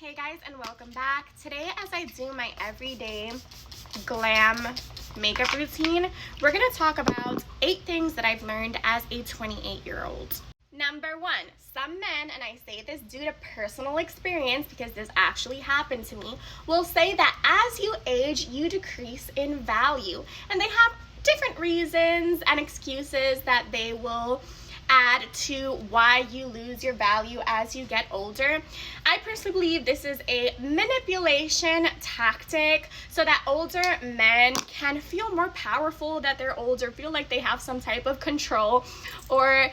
Hey guys, and welcome back. Today, as I do my everyday glam makeup routine, we're going to talk about 8 things that I've learned as a 28-year-old. Number 1, some men, and I say this due to personal experience because this actually happened to me, will say that as you age, you decrease in value. And they have different reasons and excuses that they will add to why you lose your value as you get older. I personally believe this is a manipulation tactic so that older men can feel more powerful, that they're older, feel like they have some type of control, or,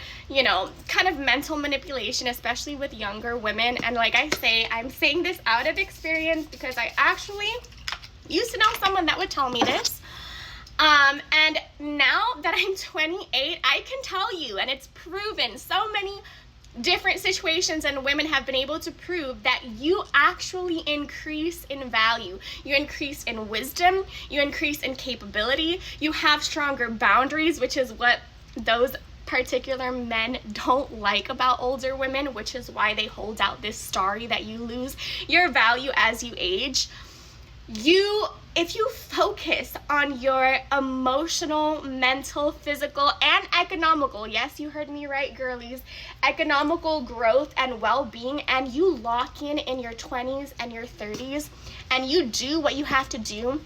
kind of mental manipulation, especially with younger women. And like I say, I'm saying this out of experience because I actually used to know someone that would tell me this. And now that I'm 28, I can tell you, and it's proven, so many different situations and women have been able to prove that you actually increase in value. You increase in wisdom, you increase in capability, you have stronger boundaries, which is what those particular men don't like about older women, which is why they hold out this story that you lose your value as you age. If you focus on your emotional, mental, physical, and economical, yes, you heard me right, girlies, economical growth and well-being, and you lock in your 20s and your 30s, and you do what you have to do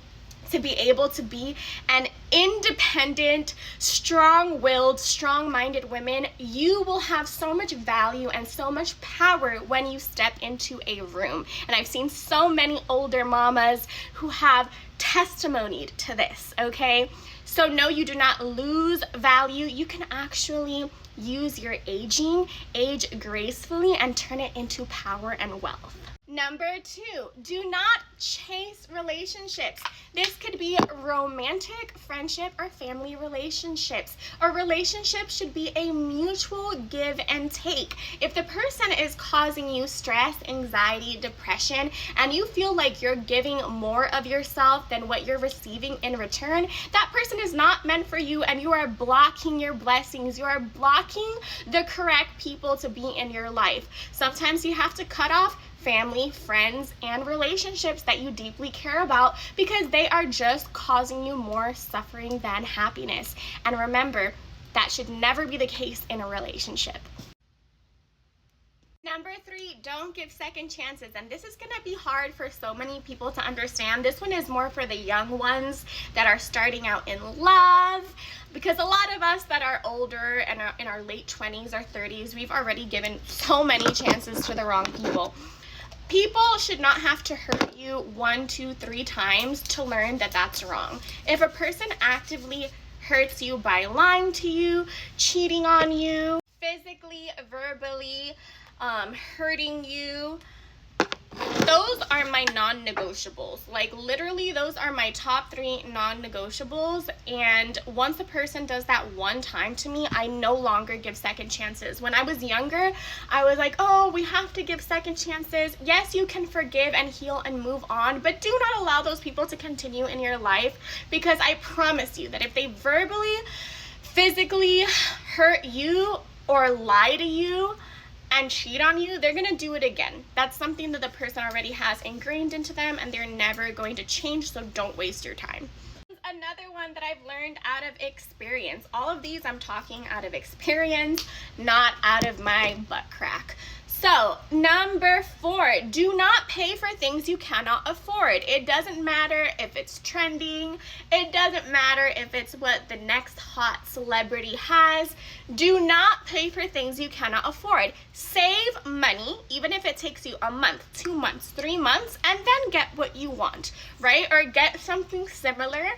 to be able to be an independent, strong-willed, strong-minded woman, you will have so much value and so much power when you step into a room. And I've seen so many older mamas who have testimonied to this, okay? So no, you do not lose value. You can actually use your age gracefully, and turn it into power and wealth. Number 2, do not chase relationships. This could be romantic, friendship, or family relationships. A relationship should be a mutual give and take. If the person is causing you stress, anxiety, depression, and you feel like you're giving more of yourself than what you're receiving in return, that person is not meant for you, and you are blocking your blessings. You are blocking the correct people to be in your life. Sometimes you have to cut off family, friends, and relationships that you deeply care about because they are just causing you more suffering than happiness. And remember, that should never be the case in a relationship. Number 3, don't give second chances. And this is going to be hard for so many people to understand. This one is more for the young ones that are starting out in love, because a lot of us that are older and are in our late 20s or 30s, we've already given so many chances to the wrong people. People should not have to hurt you 1, 2, 3 times to learn that that's wrong. If a person actively hurts you by lying to you, cheating on you, physically, verbally, hurting you, those are my non-negotiables. Like, literally, those are my top 3 non-negotiables. And once a person does that one time to me, I no longer give second chances. When I was younger, I was like, oh, we have to give second chances. Yes, you can forgive and heal and move on, but do not allow those people to continue in your life, because I promise you that if they verbally, physically hurt you or lie to you and cheat on you, they're gonna do it again. That's something that the person already has ingrained into them, and they're never going to change, so don't waste your time. Another one that I've learned out of experience. All of these I'm talking out of experience, not out of my butt crack. So, number 4, do not pay for things you cannot afford. It doesn't matter if it's trending. It doesn't matter if it's what the next hot celebrity has. Do not pay for things you cannot afford. Save money, even if it takes you a month, 2 months, 3 months, and then get what you want, right? Or get something similar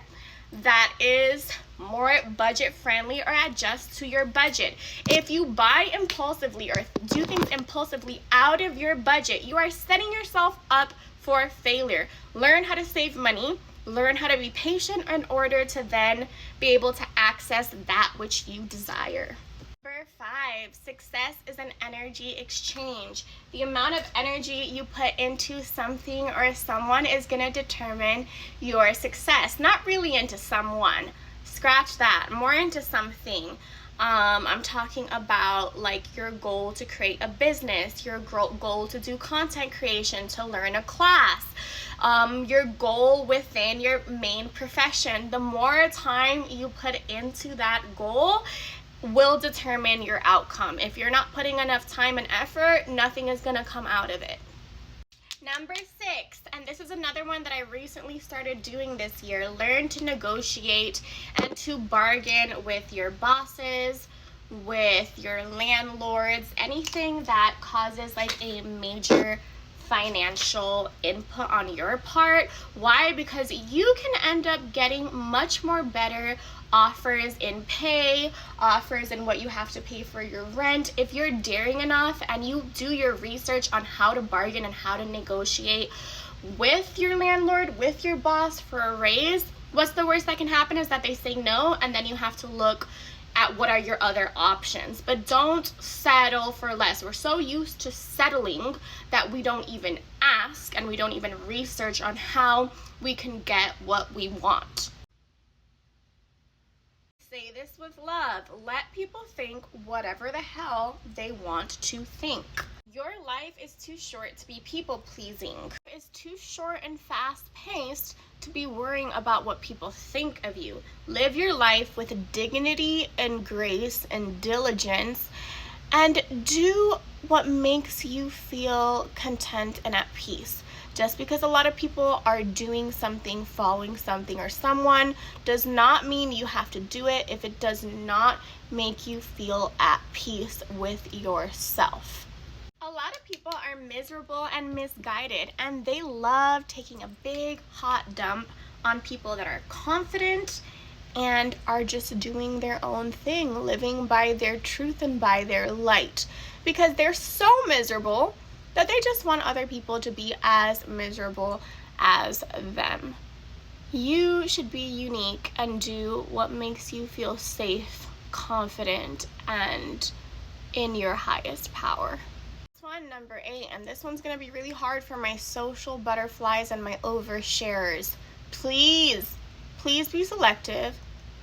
that is more budget friendly or adjust to your budget. If you buy impulsively or do things impulsively out of your budget, you are setting yourself up for failure. Learn how to save money, learn how to be patient in order to then be able to access that which you desire. Number 5, success is an energy exchange. The amount of energy you put into something or someone is going to determine your success. Not really into someone. Scratch that. More into something. I'm talking about like your goal to create a business, your goal to do content creation, to learn a class, your goal within your main profession. The more time you put into that goal will determine your outcome. If you're not putting enough time and effort, nothing is going to come out of it. Number 6, and this is another one that I recently started doing this year, learn to negotiate and to bargain with your bosses, with your landlords, anything that causes like a major financial input on your part. Why? Because you can end up getting much more better offers in pay, offers in what you have to pay for your rent, if you're daring enough and you do your research on how to bargain and how to negotiate with your landlord, with your boss for a raise. What's the worst that can happen is that they say no, and then you have to look at what are your other options. But don't settle for less. We're so used to settling that we don't even ask and we don't even research on how we can get what we want. Say this with love. Let people think whatever the hell they want to think. Your life is too short to be people pleasing. It's too short and fast paced to be worrying about what people think of you. Live your life with dignity and grace and diligence, and do what makes you feel content and at peace. Just because a lot of people are doing something, following something or someone, does not mean you have to do it if it does not make you feel at peace with yourself. A lot of people are miserable and misguided, and they love taking a big hot dump on people that are confident and are just doing their own thing, living by their truth and by their light, because they're so miserable that they just want other people to be as miserable as them. You should be unique and do what makes you feel safe, confident, and in your highest power. This one, number 8, and this one's gonna be really hard for my social butterflies and my oversharers. Please be selective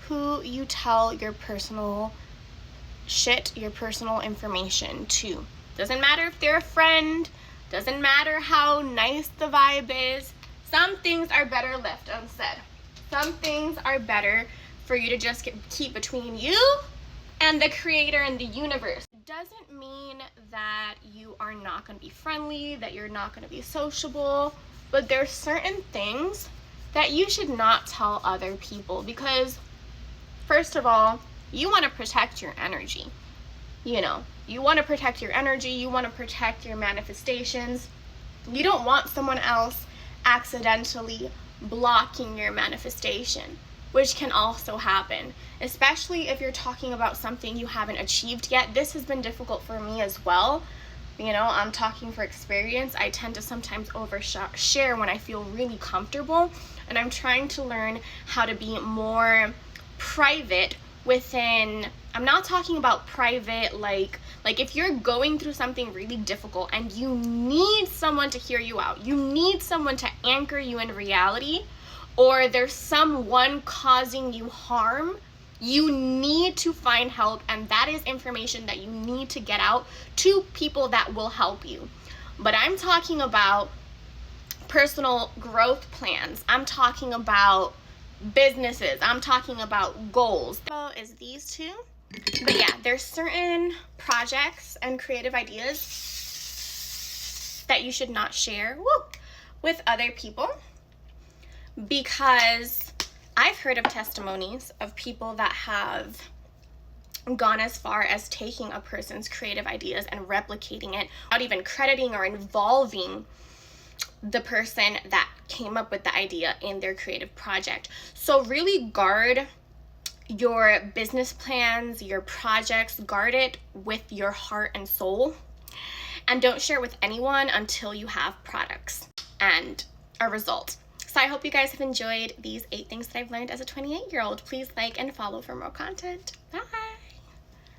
who you tell your personal shit, your personal information to. Doesn't matter if they're a friend, doesn't matter how nice the vibe is. Some things are better left unsaid. Some things are better for you to just keep between you and the creator and the universe. It doesn't mean that you are not going to be friendly, that you're not going to be sociable, but there's certain things that you should not tell other people because, first of all, you want to protect your energy. You want to protect your energy, you want to protect your manifestations. You don't want someone else accidentally blocking your manifestation, which can also happen, especially if you're talking about something you haven't achieved yet. This has been difficult for me as well. I'm talking for experience. I tend to sometimes overshare when I feel really comfortable, and I'm trying to learn how to be more private within. I'm not talking about private like if you're going through something really difficult and you need someone to hear you out, you need someone to anchor you in reality, or there's someone causing you harm, you need to find help, and that is information that you need to get out to people that will help you. But I'm talking about personal growth plans. I'm talking about businesses. I'm talking about goals. So is these two. But yeah, there's certain projects and creative ideas that you should not share with other people, because I've heard of testimonies of people that have gone as far as taking a person's creative ideas and replicating it without even crediting or involving the person that came up with the idea in their creative project. So really guard your business plans, your projects, guard it with your heart and soul, and don't share with anyone until you have products and a result. So I hope you guys have enjoyed these 8 things that I've learned as a 28-year-old. Please like and follow for more content. Bye.